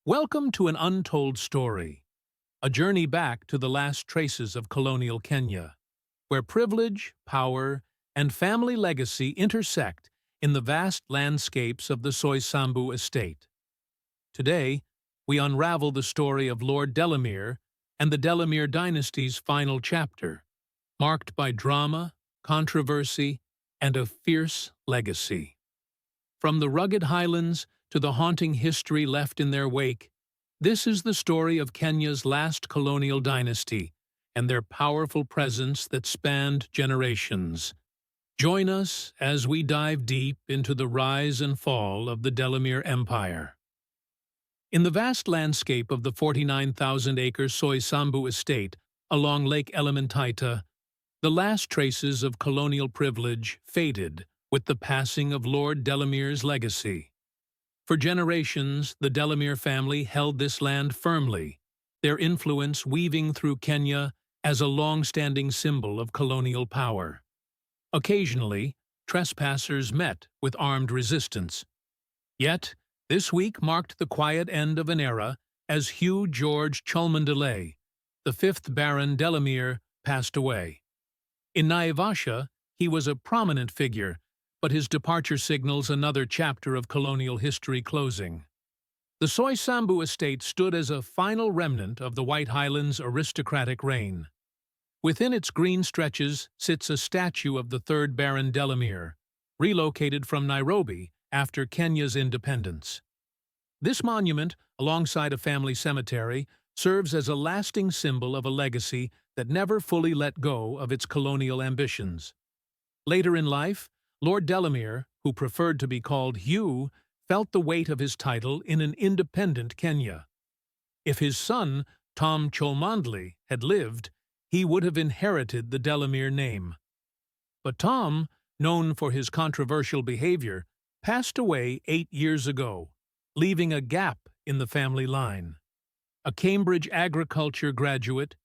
Welcome to an untold story, a journey back to the last traces of colonial Kenya, where privilege, power, and family legacy intersect in the vast landscapes of the Soysambu estate. Today, we unravel the story of Lord Delamere and the Delamere Dynasty's final chapter, marked by drama, controversy, and a fierce legacy. From the rugged highlands to the haunting history left in their wake, this is the story of Kenya's last colonial dynasty and their powerful presence that spanned generations. Join us as we dive deep into the rise and fall of the Delamere Empire. In the vast landscape of the 49,000-acre Soysambu estate along Lake Elementaita, the last traces of colonial privilege faded with the passing of Lord Delamere's legacy. For generations, the Delamere family held this land firmly, their influence weaving through Kenya as a long-standing symbol of colonial power. Occasionally, trespassers met with armed resistance. Yet, this week marked the quiet end of an era as Hugh George Cholmondeley, the fifth Baron Delamere, passed away. In Naivasha, he was a prominent figure, but his departure signals another chapter of colonial history closing. The Soysambu estate stood as a final remnant of the White Highlands' aristocratic reign. Within its green stretches sits a statue of the third Baron Delamere, relocated from Nairobi after Kenya's independence. This monument, alongside a family cemetery, serves as a lasting symbol of a legacy that never fully let go of its colonial ambitions. Later in life, Lord Delamere, who preferred to be called Hugh, felt the weight of his title in an independent Kenya. If his son, Tom Cholmondeley, had lived, he would have inherited the Delamere name. But Tom, known for his controversial behavior, passed away 8 years ago, leaving a gap in the family line. A Cambridge agriculture graduate,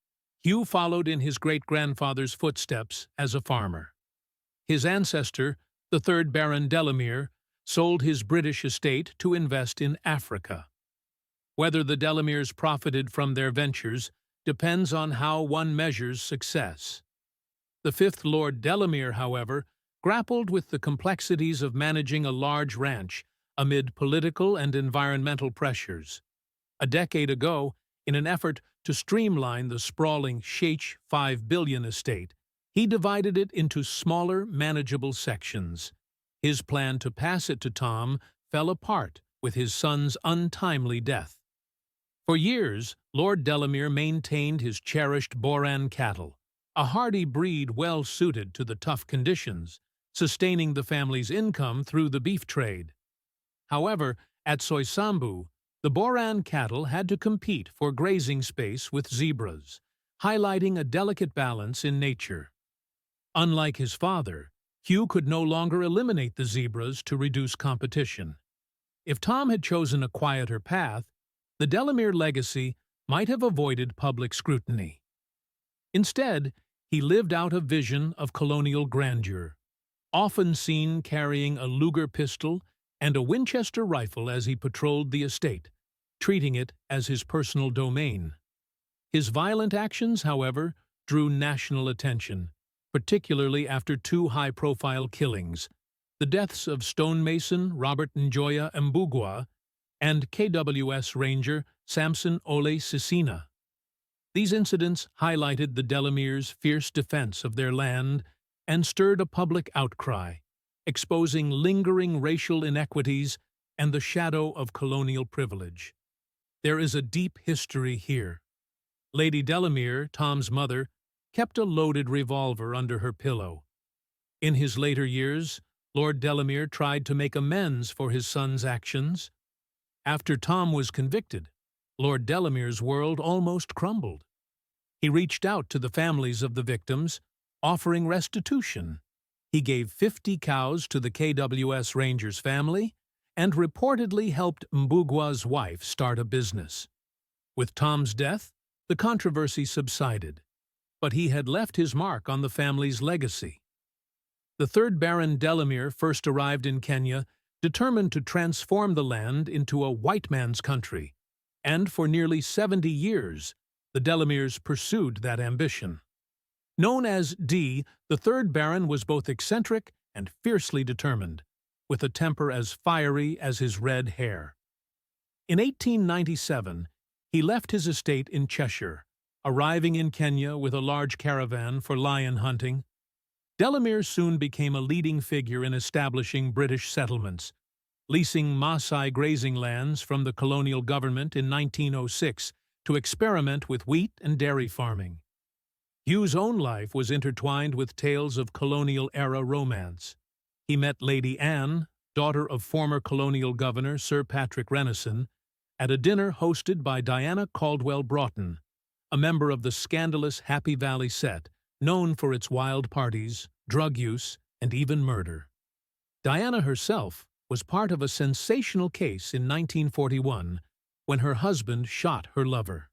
Hugh followed in his great-grandfather's footsteps as a farmer. His ancestor, the third Baron Delamere, sold his British estate to invest in Africa. Whether the Delameres profited from their ventures depends on how one measures success. The fifth Lord Delamere, however, grappled with the complexities of managing a large ranch amid political and environmental pressures. A decade ago, in an effort to streamline the sprawling Sheikh 5 billion estate, he divided it into smaller, manageable sections. His plan to pass it to Tom fell apart with his son's untimely death. For years, Lord Delamere maintained his cherished Boran cattle, a hardy breed well suited to the tough conditions, sustaining the family's income through the beef trade. However, at Soysambu, the Boran cattle had to compete for grazing space with zebras, highlighting a delicate balance in nature. Unlike his father, Hugh could no longer eliminate the zebras to reduce competition. If Tom had chosen a quieter path, the Delamere legacy might have avoided public scrutiny. Instead, he lived out a vision of colonial grandeur, often seen carrying a Luger pistol and a Winchester rifle as he patrolled the estate, treating it as his personal domain. His violent actions, however, drew national attention, particularly after two high-profile killings, the deaths of stonemason Robert Njoya Mbugua and KWS Ranger Samson Ole Sisina. These incidents highlighted the Delameres' fierce defense of their land and stirred a public outcry, exposing lingering racial inequities and the shadow of colonial privilege. There is a deep history here. Lady Delamere, Tom's mother, kept a loaded revolver under her pillow. In his later years, Lord Delamere tried to make amends for his son's actions. After Tom was convicted, Lord Delamere's world almost crumbled. He reached out to the families of the victims, offering restitution. He gave 50 cows to the KWS Rangers family and reportedly helped Mbugua's wife start a business. With Tom's death, the controversy subsided, but he had left his mark on the family's legacy. The third Baron Delamere first arrived in Kenya, determined to transform the land into a white man's country. and for nearly 70 years, the Delameres pursued that ambition. Known as D, the third Baron was both eccentric and fiercely determined, with a temper as fiery as his red hair. In 1897, he left his estate in Cheshire, arriving in Kenya with a large caravan for lion hunting. Delamere soon became a leading figure in establishing British settlements, leasing Maasai grazing lands from the colonial government in 1906 to experiment with wheat and dairy farming. Hugh's own life was intertwined with tales of colonial-era romance. He met Lady Anne, daughter of former colonial governor Sir Patrick Renison, at a dinner hosted by Diana Caldwell Broughton, a member of the scandalous Happy Valley set, known for its wild parties, drug use, and even murder. Diana herself was part of a sensational case in 1941 when her husband shot her lover.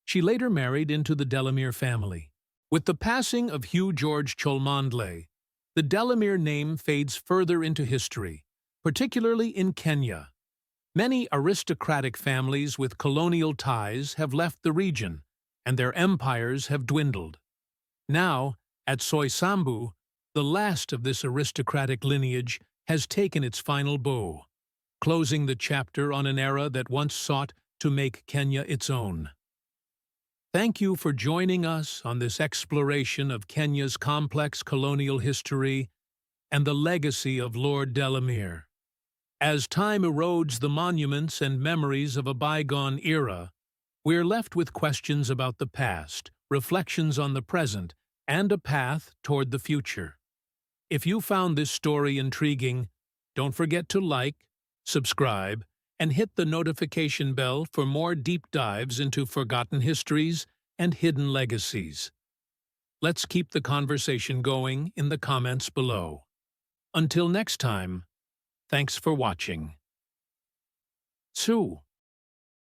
She later married into the Delamere family. With the passing of Hugh George Cholmondeley, the Delamere name fades further into history, particularly in Kenya. Many aristocratic families with colonial ties have left the region, and their empires have dwindled. Now, at Soysambu, the last of this aristocratic lineage has taken its final bow, closing the chapter on an era that once sought to make Kenya its own. Thank you for joining us on this exploration of Kenya's complex colonial history and the legacy of Lord Delamere. As time erodes the monuments and memories of a bygone era, we're left with questions about the past, reflections on the present, and a path toward the future. If you found this story intriguing, don't forget to like, subscribe, and hit the notification bell for more deep dives into forgotten histories and hidden legacies. Let's keep the conversation going in the comments below. Until next time, thanks for watching. Sue.